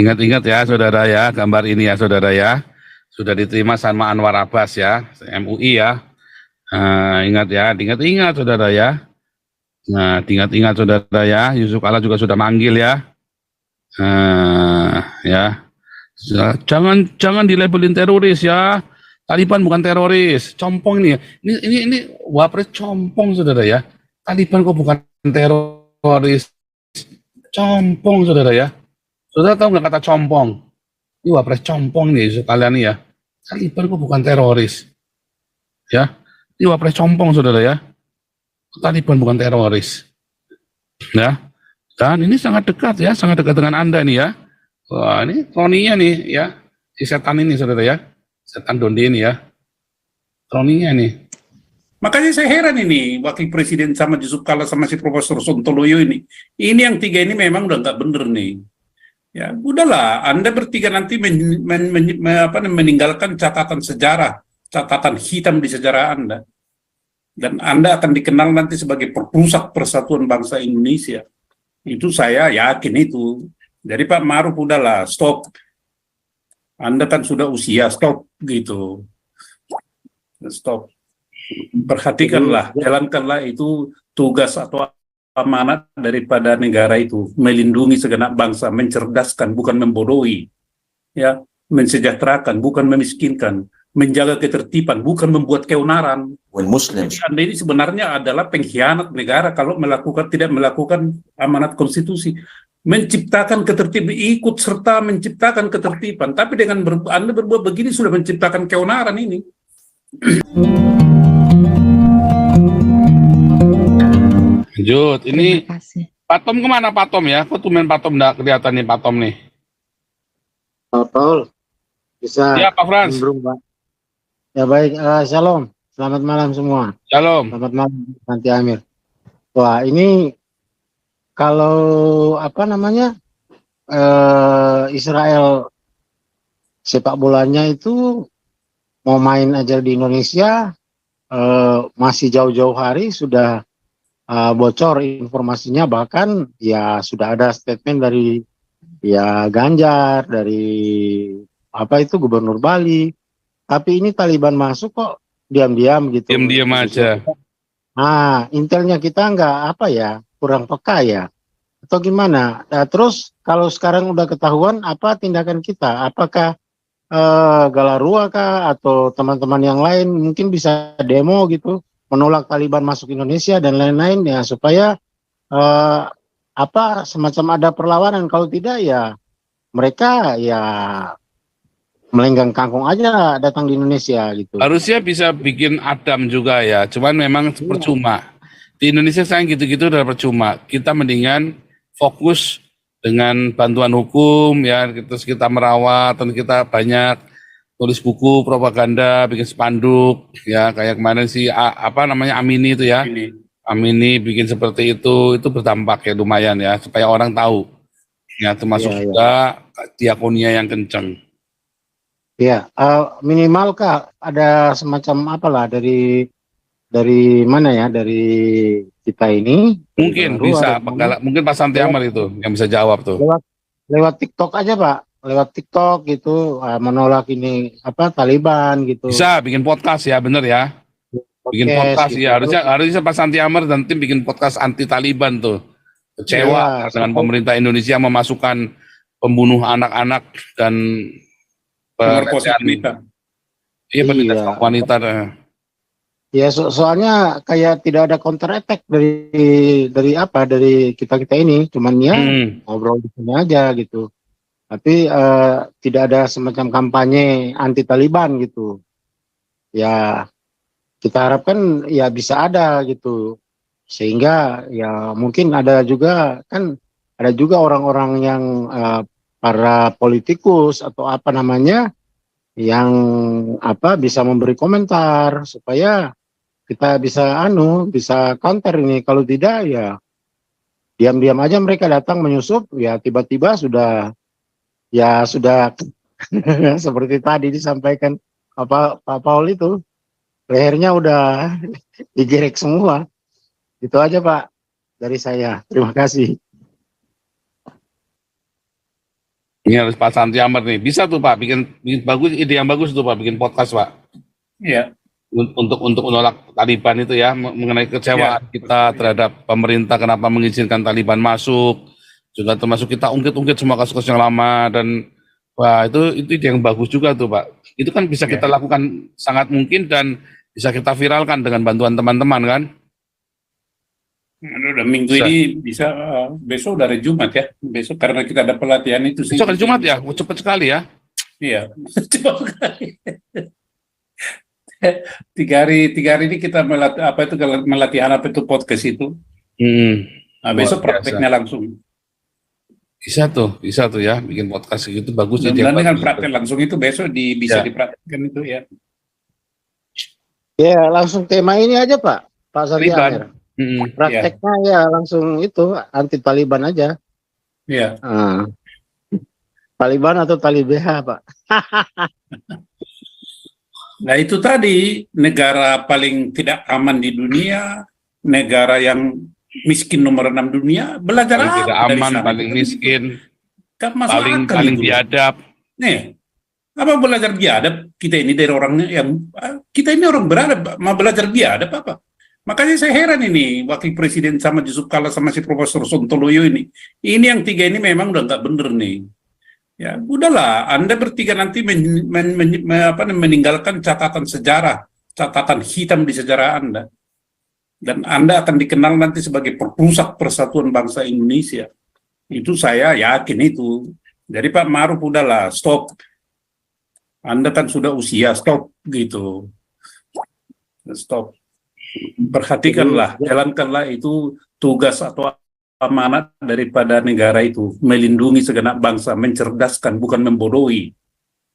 Ingat-ingat ya saudara ya, gambar ini ya saudara ya, sudah diterima sama Anwar Abbas ya, MUI ya. Ingat ya, ingat-ingat saudara ya. Nah, ingat-ingat saudara ya, Yusuf Kala juga sudah manggil ya. Ya, jangan dilabelin teroris ya. Taliban bukan teroris, compong ini ya. Ini Wapres compong saudara ya. Taliban kok bukan teroris, compong saudara ya. Saudara tahu nggak kata compong? Ini Wapres compong nih Yusuf Kala nih ya. Taliban kok bukan teroris, ya. Ini Wapres compong saudara ya. Taliban bukan teroris, ya. Dan ini sangat dekat ya, sangat dekat dengan Anda nih ya. Wah, ini kroninya nih ya, si setan ini saudara ya, setan Dondi ini ya, kroninya nih. Makanya saya heran ini Wakil Presiden sama Yusuf Kala sama si Profesor Sontoloyo ini. Ini yang tiga ini memang udah nggak bener nih. Ya, udahlah, Anda bertiga nanti meninggalkan catatan sejarah, catatan hitam di sejarah Anda. Dan Anda akan dikenal nanti sebagai perusak persatuan bangsa Indonesia. Itu saya yakin itu. Jadi Pak Maruf udahlah, stop. Anda kan sudah usia, stop gitu. Stop. Perhatikanlah, jalankanlah itu tugas atau amanat daripada negara itu, melindungi segenap bangsa, mencerdaskan bukan membodohi, ya, mensejahterakan bukan memiskinkan, menjaga ketertiban bukan membuat keonaran. Jadi Anda ini sebenarnya adalah pengkhianat negara kalau tidak melakukan amanat konstitusi, menciptakan ketertiban, ikut serta menciptakan ketertiban, tapi dengan Anda berbuat begini sudah menciptakan keonaran ini. Lanjut, ini Patom kemana Patom ya? Kok tumben Patom enggak kelihatan nih Patom nih? Paul, bisa. Ya Pak Frans. Ya baik, shalom. Selamat malam semua. Shalom. Selamat malam Nanti Amir. Wah ini kalau apa namanya Israel sepak bolanya itu mau main aja di Indonesia masih jauh-jauh hari sudah bocor informasinya, bahkan ya sudah ada statement dari ya Ganjar, dari apa itu Gubernur Bali. Tapi ini Taliban masuk kok diam-diam gitu. Diam-diam aja. Nah, intelnya kita nggak apa ya, kurang peka ya, atau gimana? Nah, terus kalau sekarang udah ketahuan, apa tindakan kita? Apakah Galarua kah atau teman-teman yang lain mungkin bisa demo gitu, menolak Taliban masuk Indonesia dan lain-lain ya, supaya apa semacam ada perlawanan. Kalau tidak ya mereka ya melenggang kangkung aja datang di Indonesia gitu. Harusnya bisa bikin Adam juga ya, cuman memang percuma. Di Indonesia sayang gitu-gitu udah percuma. Kita mendingan fokus dengan bantuan hukum ya, terus kita merawat, dan kita banyak tulis buku propaganda, bikin spanduk ya, kayak kemarin si apa namanya Amini itu ya. Amini bikin seperti itu berdampak ya lumayan ya, supaya orang tahu. Ya termasuk juga diakonia yang kencang. Ya, minimal kah ada semacam apalah dari mana ya, dari kita ini? Mungkin bisa, mungkin Pak Santi Amar itu yang bisa jawab tuh. Lewat TikTok aja Pak, lewat TikTok gitu, menolak ini apa Taliban gitu. Bisa bikin podcast ya, bener ya. Bikin podcast gitu. Ya, harusnya Pak Santi Amar dan tim bikin podcast anti Taliban tuh. Kecewa dengan pemerintah Indonesia memasukkan pembunuh anak-anak dan pemerkosa wanita. Iya, penindasan wanita. Ya soalnya kayak tidak ada counter attack dari apa dari kita ini, cuman ya ngobrol di sini aja gitu. Tapi tidak ada semacam kampanye anti Taliban gitu. Ya kita harapkan ya bisa ada gitu, sehingga ya mungkin ada juga orang-orang yang para politikus atau apa namanya yang apa bisa memberi komentar supaya kita bisa bisa counter ini. Kalau tidak ya diam-diam aja mereka datang menyusup, ya tiba-tiba sudah seperti tadi disampaikan apa Pak Paul itu, lehernya udah digerek semua. Itu aja Pak dari saya. Terima kasih. Ini harus Pak Santi Amar nih. Bisa tuh Pak, bikin bagus, ide yang bagus tuh Pak, bikin podcast Pak. Ya, Untuk menolak Taliban itu ya, mengenai kecewaan kita terhadap pemerintah kenapa mengizinkan Taliban masuk, juga termasuk kita ungkit-ungkit semua kasus-kasus yang lama, dan wah itu ide yang bagus juga tuh Pak. Itu kan bisa kita lakukan sangat mungkin dan bisa kita viralkan dengan bantuan teman-teman kan. udah minggu ini bisa, besok dari Jumat ya. Besok karena kita ada pelatihan itu sih. Besok hari Jumat ya, cepat sekali ya. Iya, cepat sekali. 3 hari ini kita melatihan apa itu podcast itu. Nah, besok Luar biasa. prakteknya langsung. Bisa tuh ya, bikin podcast gitu bagus. ide Dan yang dengan bagus. praktek langsung itu besok bisa Ya. dipraktekkan itu ya. Ya langsung tema ini aja Pak Santi Taliban. Amir. Prakteknya ya langsung itu anti Taliban aja. Iya. Taliban atau Talibeha Pak? Nah itu tadi negara paling tidak aman di dunia, negara yang miskin nomor 6 dunia, belajar Paling apa tidak dari aman, sana? paling miskin, Kan masuk akal paling itu. biadab. Nih, apa belajar biadab kita ini dari orangnya yang kita ini orang beradab, mau belajar biadab apa? Makanya saya heran ini Wakil Presiden sama Yusuf Kala sama si Profesor Sontoloyo ini. Ini yang 3 ini memang udah nggak bener nih. Ya, udahlah, Anda bertiga nanti meninggalkan catatan sejarah, catatan hitam di sejarah Anda. Dan Anda akan dikenal nanti sebagai perusak persatuan bangsa Indonesia. Itu saya yakin itu. Jadi Pak Maruf udahlah, stop. Anda kan sudah usia, stop gitu. Stop. Perhatikanlah, jalankanlah itu tugas atau amanat daripada negara itu, melindungi segenap bangsa, mencerdaskan bukan membodohi,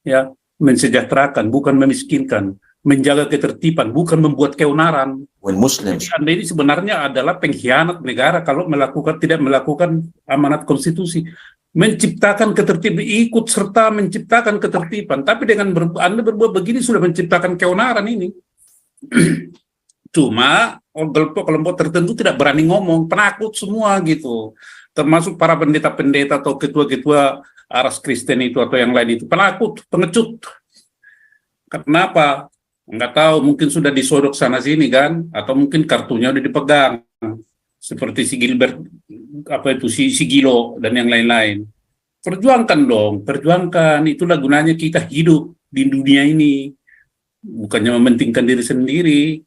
ya, mensejahterakan bukan memiskinkan, menjaga ketertiban bukan membuat keonaran. When Muslims Anda ini sebenarnya adalah pengkhianat negara kalau tidak melakukan amanat konstitusi, menciptakan ketertiban, ikut serta menciptakan ketertiban, tapi dengan Anda berbuat begini sudah menciptakan keonaran ini. Cuma kelompok tertentu tidak berani ngomong, penakut semua gitu. Termasuk para pendeta-pendeta atau ketua-ketua aras Kristen itu atau yang lain itu. Penakut, pengecut. Kenapa? Enggak tahu, mungkin sudah disodok sana-sini kan, atau mungkin kartunya udah dipegang. Seperti si Gilbert, si Gilo, dan yang lain-lain. Perjuangkan dong, perjuangkan. Itulah gunanya kita hidup di dunia ini. Bukannya mementingkan diri sendiri.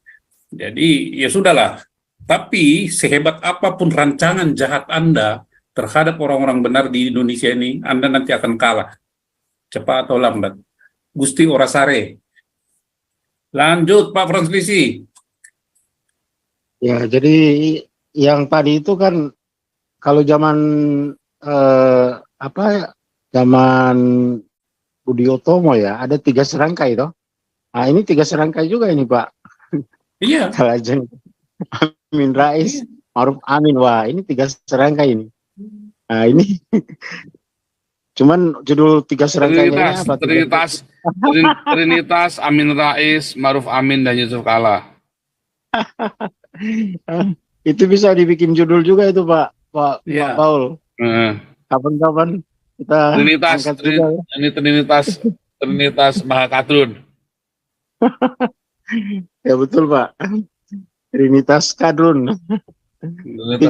Jadi ya sudahlah, tapi sehebat apapun rancangan jahat Anda terhadap orang-orang benar di Indonesia ini, Anda nanti akan kalah, cepat atau lambat. Gusti Orasare. Lanjut Pak Franslisi. Ya jadi yang tadi itu kan kalau zaman zaman Budi Utomo ya ada 3 serangkai toh. Nah ini 3 serangkai juga ini Pak. Iya. Kalajeng, Amin Rais, Maruf Amin. Wah, ini 3 serangkai ini. Nah, ini cuman judul 3 serangkai ini apa? Trinitas, Amin Rais, Maruf Amin, dan Yusuf Kala. Itu bisa dibikin judul juga itu, Pak Ya. Paul. Kapan-kapan kita Trinitas, angkat juga, ya. ini Trinitas Mahakadrun. Ya betul Pak. Trinitas Kadrun. 3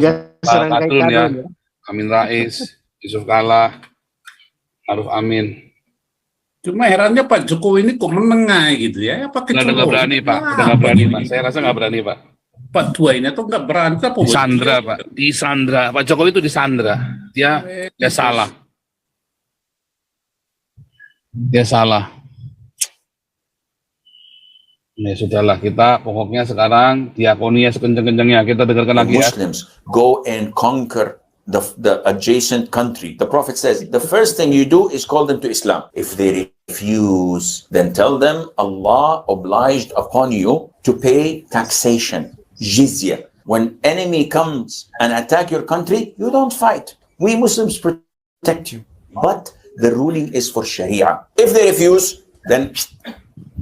serangkai Kadrun ya. kadrun. Ya. Amin Rais, Yusuf Kala, Maruf Amin. Cuma herannya Pak Jokowi ini kok menengah gitu ya. Apa Udah nggak berani Pak, udah nggak berani Pak. Saya rasa nggak berani Pak. Pak tua ini atau nggak berani? Disandra Pak, disandra. Pak Jokowi itu disandra. Dia salah. Dia salah. Ya sudahlah, kita pokoknya sekarang diakonia sekencang-kencangnya. Kita dengarkan lagi ya. Muslims go and conquer the adjacent country, the Prophet says, the first thing you do is call them to Islam. If they refuse, then tell them Allah obliged upon you to pay taxation, jizya. When enemy comes and attack your country, you don't fight. We Muslims protect you. But the ruling is for Sharia. If they refuse, then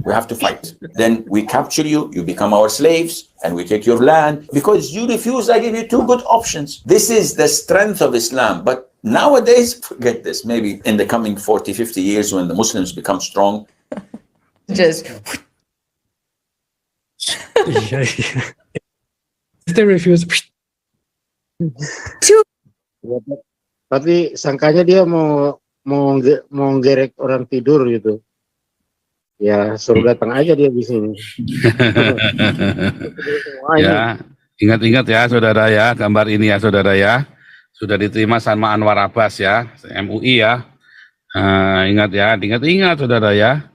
we have to fight. Then we capture you, you become our slaves, and we take your land. Because you refuse, I give you 2 good options. This is the strength of Islam. But Nowadays, forget this. Maybe in the coming 40, 50 years when the Muslims become strong, Just Iya, iya. They refuse. Ya, tapi sangkanya dia mau gerek orang tidur gitu. Ya suruh datang aja dia di sini. Wah, ini Ya, ingat-ingat ya saudara ya, gambar ini ya saudara ya. Sudah diterima sama Anwar Abbas ya, MUI ya. Ingat ya, ingat-ingat saudara ya.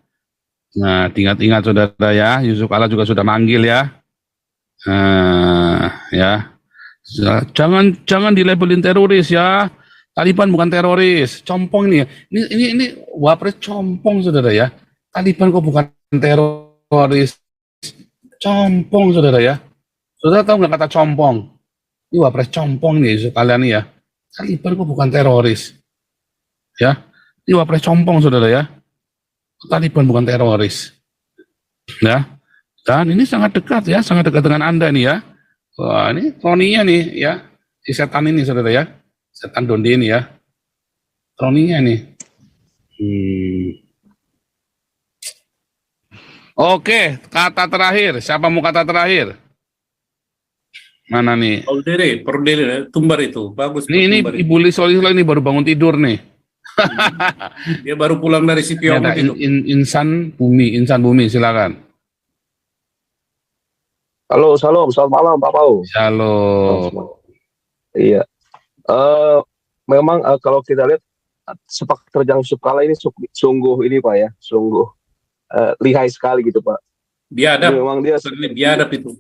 Nah, ingat-ingat saudara ya, Yusuf Kala juga sudah manggil ya. Ya. Jangan dilabelin teroris ya. Taliban bukan teroris, compong ini ya. Ini Wapres compong saudara ya. Taliban kok bukan teroris, compong saudara ya. Saudara tahu nggak kata compong? Ini Wapres compong nih kalian nih ya. Taliban kok bukan teroris, ya. Ini Wapres compong saudara ya. Taliban bukan teroris, ya. Dan ini sangat dekat ya, sangat dekat dengan Anda nih ya. Wah ini kroninya nih ya, si setan ini saudara ya. Setan Donde ini ya, kroninya nih. Oke, kata terakhir. Siapa mau kata terakhir? Mana nih? Perdere, Tumbar itu bagus. Ini Tumbar itu. Ibu Lisol ini baru bangun tidur nih. Dia baru pulang dari Ini Sipiongo ada itu. Insan Bumi, silakan. Halo, shalom, selamat malam Pak Pau. Shalom. Iya, memang kalau kita lihat sepak terjang Yusuf Kala ini sungguh ini Pak ya, sungguh lihai sekali gitu Pak. Biadab, Memang dia biadab itu.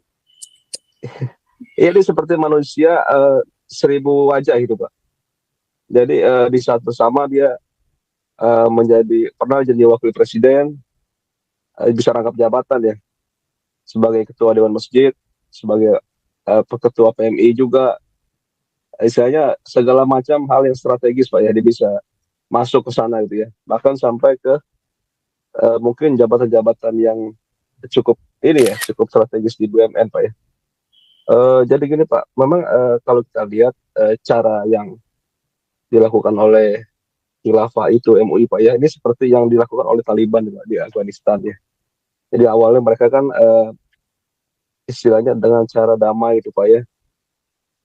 Iya, dia seperti manusia 1000 wajah gitu Pak. Jadi di saat bersama dia pernah jadi wakil presiden, bisa rangkap jabatan ya, sebagai ketua Dewan Masjid, sebagai ketua PMI juga. Istilahnya segala macam hal yang strategis Pak ya, dia bisa masuk ke sana gitu ya, bahkan sampai ke mungkin jabatan-jabatan yang cukup strategis di BUMN Pak ya. Jadi gini Pak, memang kalau kita lihat cara yang dilakukan oleh khilafah itu MUI Pak ya, ini seperti yang dilakukan oleh Taliban di Afghanistan ya. Jadi awalnya mereka kan istilahnya dengan cara damai itu Pak ya,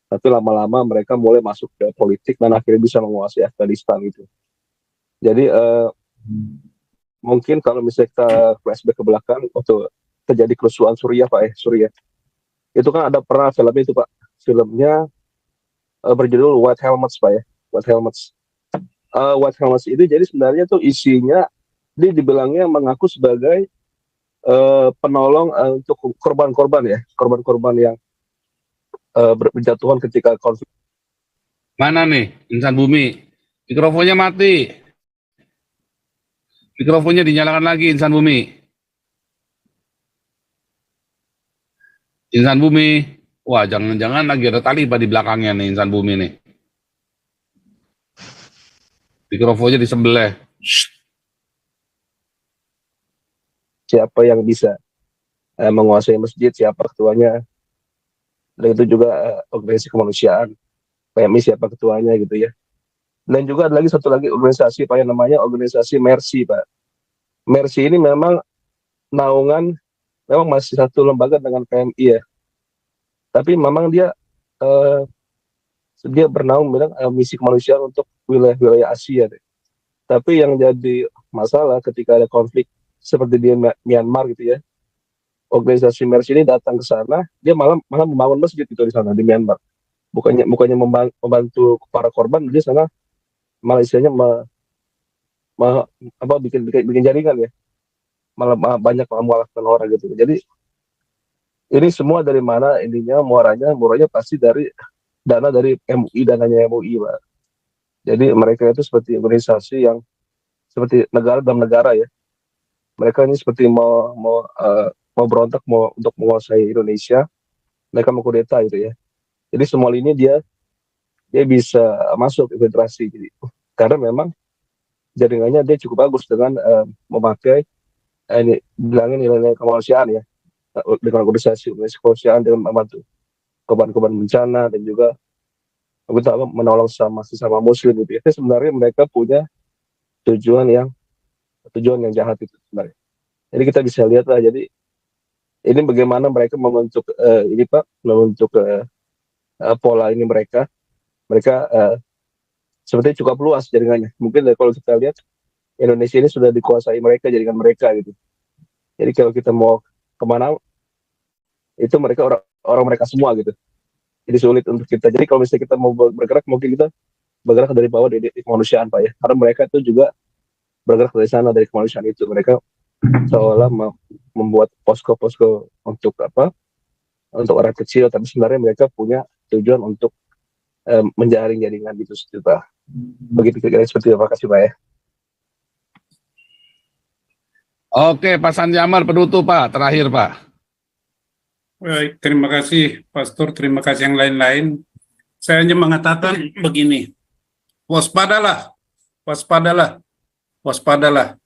tapi lama-lama mereka mulai masuk ke politik dan akhirnya bisa menguasai Afghanistan gitu. Jadi mungkin kalau misalnya kita flashback ke belakang waktu terjadi kerusuhan Suriah Pak Suriah, itu kan ada pernah filmnya itu Pak, filmnya berjudul White Helmets Pak ya, White Helmets. White Helmets itu jadi sebenarnya tuh isinya dia dibilangnya mengaku sebagai penolong untuk korban-korban yang berjatuhan ketika konflik. Mana nih Insan Bumi? Mikrofonnya mati. Mikrofonnya dinyalakan lagi Insan Bumi. Insan Bumi. Wah, jangan-jangan lagi ada Taliban di belakangnya nih Insan Bumi nih. Mikrofonnya di sebelah. Siapa yang bisa menguasai masjid, siapa ketuanya, dan itu juga organisasi kemanusiaan, PMI siapa ketuanya gitu ya. Dan juga ada lagi satu lagi organisasi Pak yang namanya organisasi Mercy Pak. Mercy ini memang naungan, memang masih satu lembaga dengan PMI ya, tapi memang dia bernaung bilang misi kemanusiaan untuk wilayah Asia deh. Tapi yang jadi masalah ketika ada konflik seperti di Myanmar gitu ya, organisasi Mercy ini datang ke sana, dia malah membangun masjid itu di sana di Myanmar. Bukannya membantu para korban, di sana malah istilahnya bikin jaringan ya, malah banyak mengalahkan orang gitu. Jadi ini semua dari mana intinya muaranya pasti dari dana dari MUI, dananya MUI Pak. Jadi mereka itu seperti organisasi yang seperti negara dalam negara ya. Mereka ini seperti mau berontak untuk menguasai Indonesia. Mereka mau kudeta gitu ya. Jadi semua ini dia bisa masuk infiltrasi. Jadi karena memang jaringannya dia cukup bagus dengan memakai ini bilangin nilai kemanusiaan ya, dengan organisasi kemanusiaan dengan membantu korban-korban bencana dan juga kita menolong sesama muslim itu sebenarnya mereka punya tujuan yang jahat itu sebenarnya. Jadi kita bisa lihat lah, jadi ini bagaimana mereka membentuk pola ini mereka sepertinya cukup luas jaringannya. Mungkin kalau kita lihat Indonesia ini sudah dikuasai mereka, jaringan mereka gitu. Jadi kalau kita mau kemana itu mereka orang mereka semua gitu. Jadi sulit untuk kita. Jadi kalau misalnya kita mau bergerak, mungkin kita bergerak dari bawah dari kemanusiaan Pak ya. Karena mereka itu juga bergerak dari sana, dari kemanusiaan itu. Mereka seolah membuat posko-posko untuk orang kecil, tapi sebenarnya mereka punya tujuan untuk menjaring jaringan gitu Pak. Begitu kira-kira seperti itu. Terima kasih Pak ya. Oke, Pak Sandi Amar penutup Pak, terakhir Pak. Baik, terima kasih Pastor, terima kasih yang lain-lain. Saya hanya mengatakan begini, waspadalah, waspadalah, waspadalah.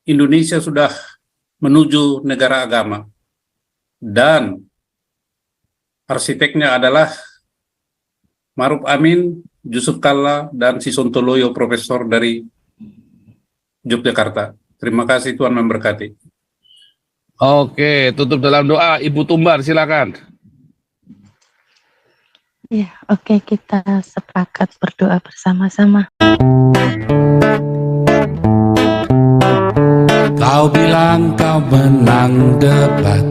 Indonesia sudah menuju negara agama dan arsiteknya adalah Maruf Amin, Yusuf Kalla, dan Sisontoloyo, profesor dari Yogyakarta. Terima kasih, Tuhan memberkati. Oke, tutup dalam doa. Ibu Tumbar, silakan. Ya, oke, kita sepakat berdoa bersama-sama. Kau bilang kau menang debat,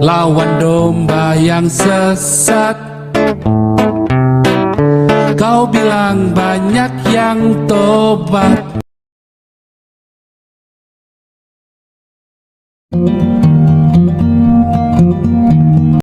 lawan domba yang sesat. Kau bilang banyak yang tobat,